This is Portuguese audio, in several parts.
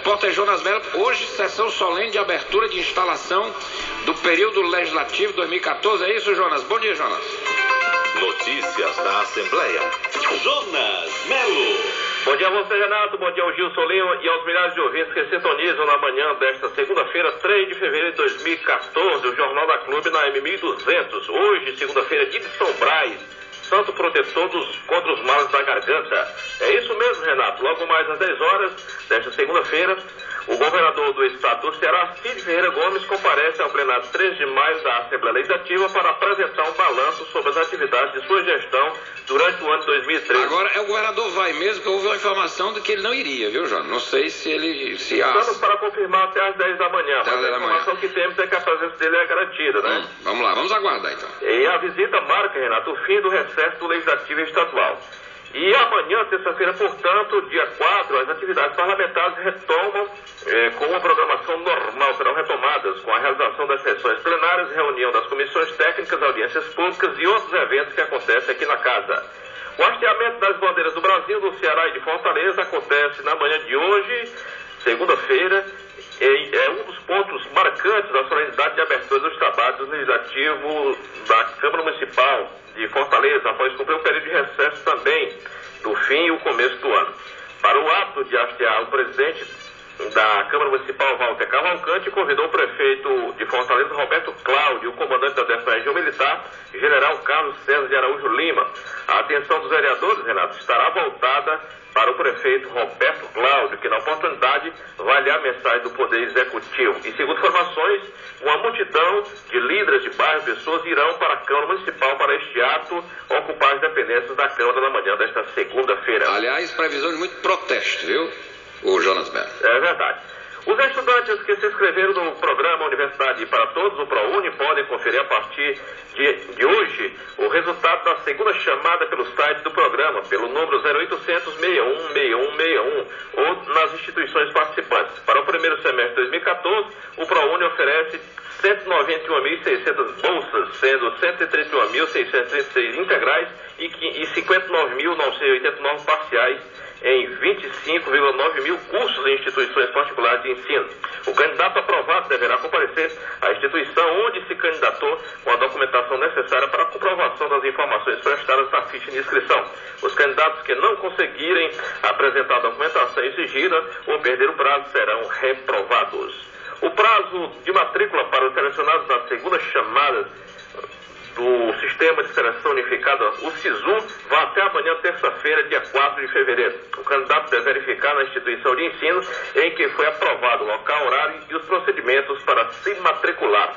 repórter Jonas Mello. Hoje, sessão solene de abertura de instalação do período legislativo 2014. É isso, Jonas? Bom dia, Jonas. Notícias da Assembleia. Jonas Mello. Bom dia a você, Renato. Bom dia ao Gilson Lima e aos milhares de ouvintes que sintonizam na manhã desta segunda-feira, 3 de fevereiro de 2014, o Jornal da Clube na M1200. Hoje, segunda-feira, dia de São Brás, santo protetor contra os males da garganta. É isso mesmo, Renato. Logo mais às 10 horas desta segunda-feira, o governador do estado do Ceará, Cid Ferreira Gomes, comparece ao plenário 3 de maio da Assembleia Legislativa para apresentar um balanço sobre as atividades de sua gestão durante o ano de 2013. Agora, o governador vai mesmo, que houve uma informação de que ele não iria, viu, João? Não sei se ele... Estamos para confirmar até às 10 da manhã, mas a informação que temos é que a presença dele é garantida, né? Vamos lá, vamos aguardar então. E a visita marca, Renato, o fim do recesso do Legislativo Estadual. E amanhã, terça-feira, portanto, dia 4, as atividades parlamentares retomam com uma programação normal, serão retomadas com a realização das sessões plenárias, reunião das comissões técnicas, audiências públicas e outros eventos que acontecem aqui na casa. O hasteamento das bandeiras do Brasil, do Ceará e de Fortaleza acontece na manhã de hoje, segunda-feira. É um dos pontos marcantes da solenidade de abertura dos trabalhos legislativos da Câmara Municipal de Fortaleza, após cumprir um período de recesso também do fim e o começo do ano. Para o ato de hastear, o presidente da Câmara Municipal, Walter Cavalcante, convidou o prefeito de Fortaleza, Roberto Cláudio, e o comandante da 10ª Região Militar, General Carlos César de Araújo Lima. A atenção dos vereadores, Renato, estará voltada para o prefeito Roberto Cláudio, que na oportunidade vai ler a mensagem do Poder Executivo. E segundo informações, uma multidão de líderes de bairro, pessoas irão para a Câmara Municipal para este ato, ocupar as dependências da Câmara na manhã desta segunda-feira. Aliás, previsão de muito protesto, viu, o Jonas Mello? É verdade. Os estudantes que se inscreveram no programa Universidade para Todos, o ProUni, podem conferir a partir de hoje o resultado da segunda chamada pelo site do programa, pelo número 0800 61 6161, ou nas instituições participantes. Para o primeiro semestre de 2014, o ProUni oferece 191.600 bolsas, sendo 131.636 integrais e 59.989 parciais em 25,9 mil cursos em instituições particulares de ensino. O candidato aprovado deverá comparecer à instituição onde se candidatou com a documentação necessária para a comprovação das informações prestadas na ficha de inscrição. Os candidatos que não conseguirem apresentar a documentação exigida ou perder o prazo serão reprovados. O prazo de matrícula para os selecionados na segunda chamada do Sistema de Seleção Unificada, o SISU, vai até amanhã, terça-feira, dia 4 de fevereiro. O candidato deve verificar na instituição de ensino em que foi aprovado o local, horário e os procedimentos para se matricular.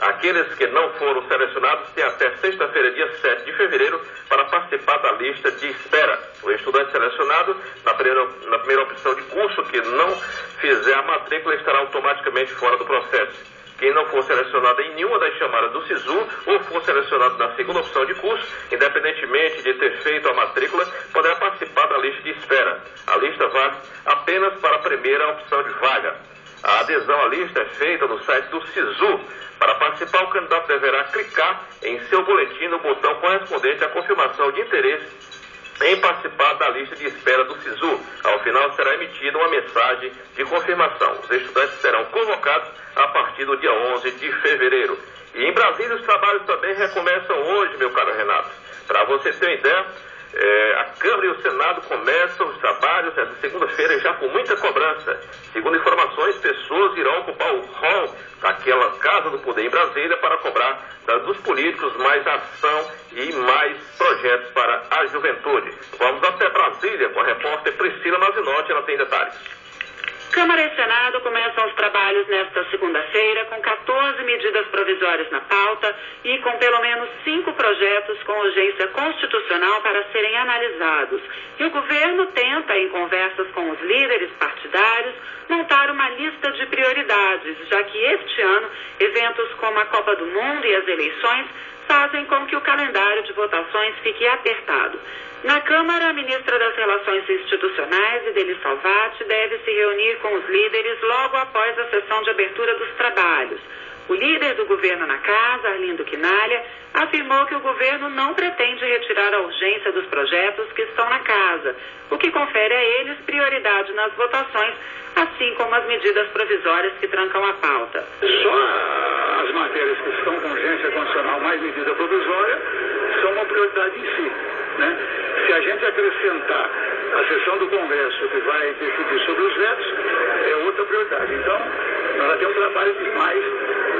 Aqueles que não foram selecionados têm até sexta-feira, dia 7 de fevereiro, para participar da lista de espera. O estudante selecionado, na primeira opção de curso, que não fizer a matrícula, estará automaticamente fora do processo. Quem não for selecionado em nenhuma das chamadas do SISU ou for selecionado na segunda opção de curso, independentemente de ter feito a matrícula, poderá participar da lista de espera. A lista vale apenas para a primeira opção de vaga. A adesão à lista é feita no site do SISU. Para participar, o candidato deverá clicar em seu boletim no botão correspondente à confirmação de interesse em participar da lista de espera do SISU. Ao final, será emitida uma mensagem de confirmação. Os estudantes serão convocados a partir do dia 11 de fevereiro. E em Brasília, os trabalhos também recomeçam hoje, meu caro Renato. Para você ter uma ideia, a Câmara e o Senado começam os trabalhos nesta segunda-feira já com muita cobrança. Segundo informações, pessoas irão ocupar o hall daquela Casa do Poder em Brasília para cobrar dos políticos mais ação e mais projetos para a juventude. Vamos até Brasília com a repórter Priscila Mazinotti, ela tem detalhes. Câmara e Senado começam os trabalhos nesta segunda-feira com 14 medidas provisórias na pauta e com pelo menos 5 projetos com urgência constitucional para serem analisados. E o governo tenta, em conversas com os líderes partidários, montar uma lista de prioridades, já que este ano eventos como a Copa do Mundo e as eleições fazem com que o calendário de votações fique apertado. Na Câmara, a ministra das Relações Institucionais, Ideli Salvati, deve se reunir com os líderes logo após a sessão de abertura dos trabalhos. O líder do governo na casa, Arlindo Quinalha, afirmou que o governo não pretende retirar a urgência dos projetos que estão na casa, o que confere a eles prioridade nas votações, assim como as medidas provisórias que trancam a pauta. Só as matérias que estão com urgência constitucional mais medida provisória são uma prioridade em si, né? Se a gente acrescentar a sessão do Congresso que vai decidir sobre os vetos, é outra prioridade. Então, nós temos trabalho demais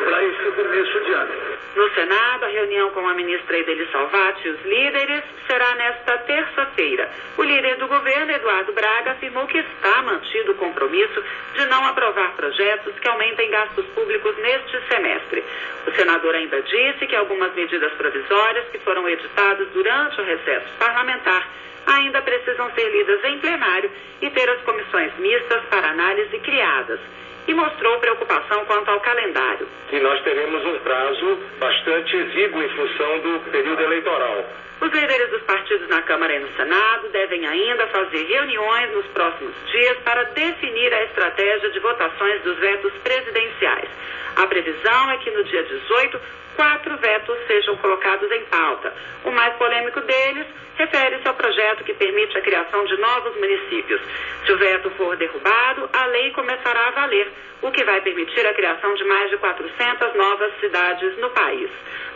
para esse começo de ano. No Senado, a reunião com a ministra Ideli Salvati e os líderes será nesta terça-feira. O líder do governo, Eduardo Braga, afirmou que está mantido o compromisso de não aprovar projetos que aumentem gastos públicos neste semestre. O senador ainda disse que algumas medidas provisórias que foram editadas durante o recesso parlamentar ainda precisam ser lidas em plenário e ter as comissões mistas para análise criadas. E mostrou preocupação quanto ao calendário. E nós teremos um prazo bastante exíguo em função do período eleitoral. Os líderes dos partidos na Câmara e no Senado devem ainda fazer reuniões nos próximos dias para definir a estratégia de votações dos vetos presidenciais. A previsão é que no dia 18, 4 vetos sejam colocados em pauta. O mais polêmico deles refere-se ao projeto que permite a criação de novos municípios. Se o veto for derrubado, a lei começará a valer, o que vai permitir a criação de mais de 400 novas cidades no país.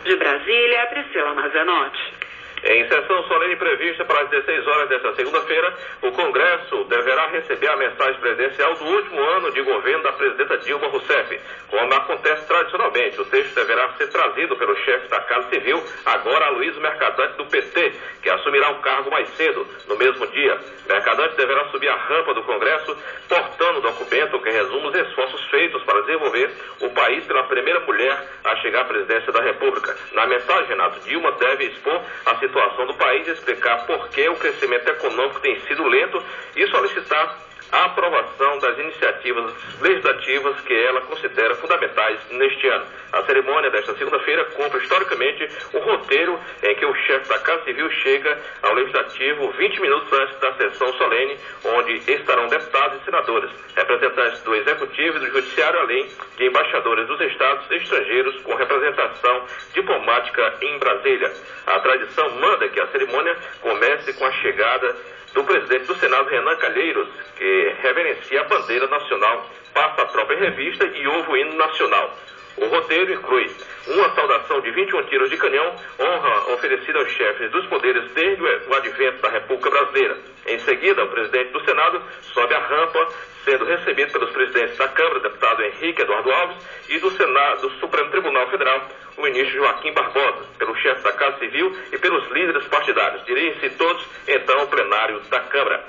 De Brasília, Priscila Mazenotti. Em sessão solene prevista para as 16 horas desta segunda-feira, o Congresso deverá receber a mensagem presidencial do último ano de governo da presidenta Dilma Rousseff. Como acontece tradicionalmente, o texto deverá ser trazido pelo chefe da Casa Civil, agora Aloysio Mercadante, do PT, que assumirá o cargo mais cedo, no mesmo dia. Mercadante deverá subir a rampa do Congresso, portando o documento que resume os esforços feitos para desenvolver o país pela primeira mulher a chegar à presidência da República. Na mensagem, Renato, Dilma deve expor a situação do país, explicar por que o crescimento econômico tem sido lento e solicitar a aprovação das iniciativas legislativas que ela considera fundamentais neste ano. A cerimônia desta segunda-feira cumpre historicamente o roteiro em que o chefe da Casa Civil chega ao Legislativo 20 minutos antes da sessão solene, onde estarão deputados e senadores, representantes do Executivo e do Judiciário, além de embaixadores dos estados estrangeiros com representação diplomática em Brasília. A tradição manda que a cerimônia comece com a chegada do presidente do Senado, Renan Calheiros, que reverencia a bandeira nacional, passa a tropa em revista e ouve o hino nacional. O roteiro inclui uma saudação de 21 tiros de canhão, honra oferecida aos chefes dos poderes desde o advento da República Brasileira. Em seguida, o presidente do Senado sobe a rampa, sendo recebido pelos presidentes da Câmara, deputado Henrique Eduardo Alves, e do Senado, do Supremo Tribunal Federal, o ministro Joaquim Barbosa, pelo chefe da Casa Civil e pelos líderes partidários. Dirigem-se todos, então, ao plenário da Câmara.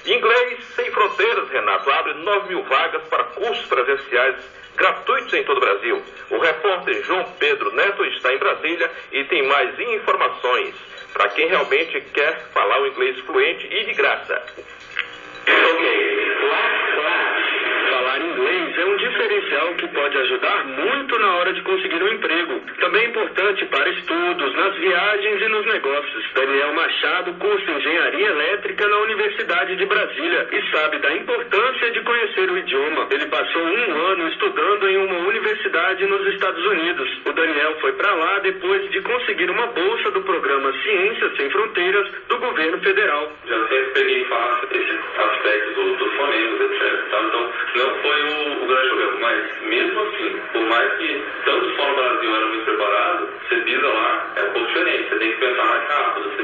Inglês Sem Fronteiras, Renato, abre 9.000 vagas para cursos presenciais gratuitos em todo o Brasil. O repórter João Pedro Neto está em Brasília e tem mais informações para quem realmente quer falar o inglês fluente e de graça. Falar inglês é um diferencial que pode ajudar muito na hora de conseguir um emprego. Também é importante para estudos, nas viagens e nos negócios. Daniel Machado cursa Engenharia Elétrica na Universidade de Brasília e sabe da importância de conhecer o idioma. Ele passou 1 ano estudando em uma universidade nos Estados Unidos. O Daniel foi para lá depois de conseguir uma bolsa do programa Ciências Sem Fronteiras do governo federal. Já sempre peguei fácil esse aspecto dos fonemas, etc. Tá? Então, não foi o grande problema, mas mesmo assim, por mais que tanto fora do Brasil era muito preparado, você pisa lá, é um pouco diferente, você tem que pensar mais rápido,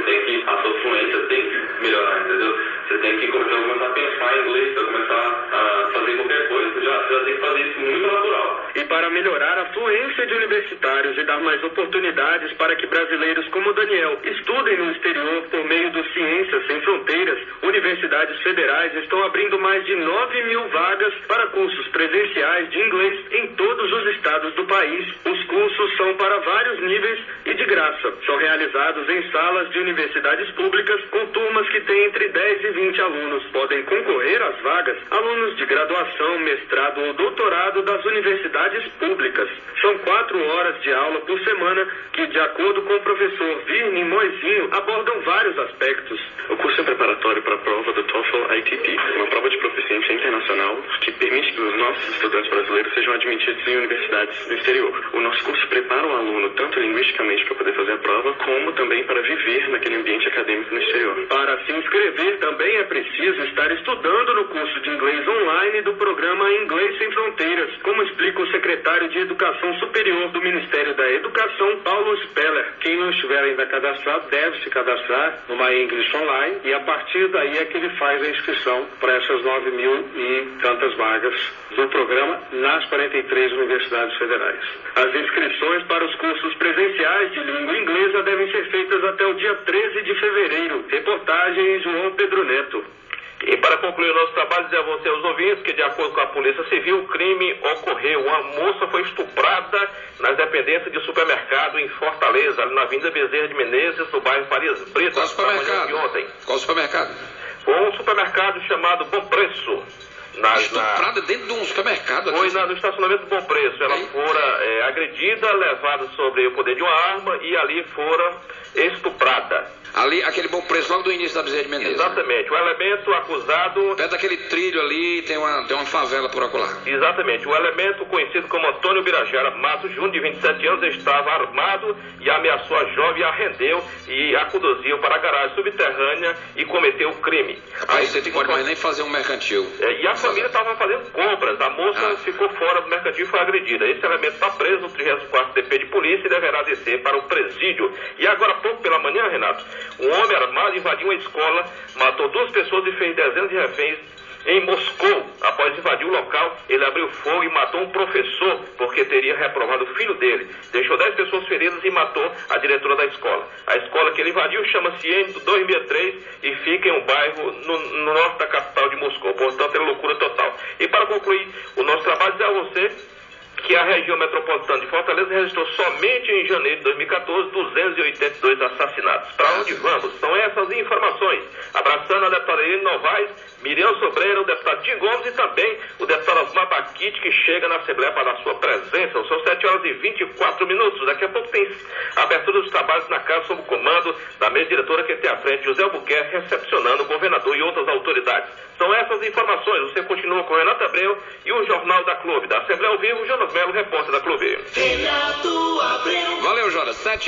a sua fluência tem que melhorar, entendeu? Você tem que começar a pensar em inglês, para começar a fazer qualquer coisa, já tem que fazer isso muito natural. E para melhorar a fluência de universitários e dar mais oportunidades para que brasileiros como Daniel estudem no exterior por meio do Ciências Sem Fronteiras, universidades federais estão abrindo mais de 9.000 vagas para cursos presenciais de inglês em todos os estados do país. Os cursos são para vários níveis e de graça. São realizados em salas de universidades públicas com turmas que têm entre 10 e 20 alunos. Podem concorrer às vagas alunos de graduação, mestrado ou doutorado das universidades públicas. São 4 horas de aula por semana que, de acordo com o professor Virne Moizinho, abordam vários aspectos. O curso é preparatório para a prova do TOEFL ITP, uma prova de proficiência internacional que permite que os nossos estudantes brasileiros sejam admitidos em universidades no exterior. O nosso curso prepara o aluno tanto linguisticamente para poder fazer a prova, como também para viver naquele ambiente acadêmico no exterior. Para se inscrever, também é preciso estar estudando no curso de inglês online do programa Inglês Sem Fronteiras, como explica o secretário de Educação Superior do Ministério da Educação, Paulo Speller. Quem não estiver ainda cadastrado deve se cadastrar no My English Online e a partir daí é que ele faz a inscrição para essas 9.000 e tantas vagas do programa nas 43 universidades federais. As inscrições para os cursos presenciais de língua inglesa devem ser feitas até o dia 13 de fevereiro. Reportagem João Pedro Neto. E para concluir o nosso trabalho, dizer a você, aos ouvintes, que de acordo com a Polícia Civil, o crime ocorreu. Uma moça foi estuprada nas dependências de supermercado em Fortaleza, ali na Avenida Bezerra de Menezes, no bairro Farias Brito. Qual supermercado? De ontem. Qual supermercado? Foi um supermercado chamado Bom Preço. Estuprada dentro de um supermercado aqui. Foi no estacionamento do Bom Preço. Ela fora agredida, levada sobre o poder de uma arma e ali fora estuprada. Ali, aquele Bom Preço, logo do início da Bezerra de Menezes. Exatamente. O elemento acusado... Perto daquele trilho ali, tem uma favela por acolá. Exatamente. O elemento conhecido como Antônio Birajara Matos Júnior, de 27 anos, estava armado e ameaçou a jovem, a rendeu e a conduziu para a garagem subterrânea e cometeu o crime. Aí você não pode mais nem fazer um mercantil. E a família estava fazendo compras. A moça ficou fora do mercantil e foi agredida. Esse elemento está preso no 34º DP de polícia e deverá descer para o presídio. E agora, pouco pela manhã, Renato, um homem armado invadiu uma escola, matou 2 pessoas e fez dezenas de reféns em Moscou. Após invadir o local, ele abriu fogo e matou um professor porque teria reprovado o filho dele. Deixou 10 pessoas feridas e matou a diretora da escola. A escola que ele invadiu chama-se M263 e fica em um bairro no norte da capital de Moscou. Portanto, é loucura total. E para concluir o nosso trabalho, dizer a você que a região metropolitana de Fortaleza registrou somente em janeiro de 2014 282 assassinatos. Para onde vamos? São essas informações. Abraçando a deputada Irene Novaes, Miriam Sobreira, o deputado Tim Gomes e também o deputado Osmar Baquite, que chega na Assembleia para dar sua presença. São 7 horas e 24 minutos. Daqui a pouco tem a abertura dos trabalhos na casa sob o comando da mesa diretora que tem à frente, José Albuquerque, recepcionando o governador e outras autoridades. São essas informações. Você continua com o Renato Abreu e o Jornal da Clube. Da Assembleia ao Vivo, Jonas Melo, repórter da Clube. Valeu, Jonas. 7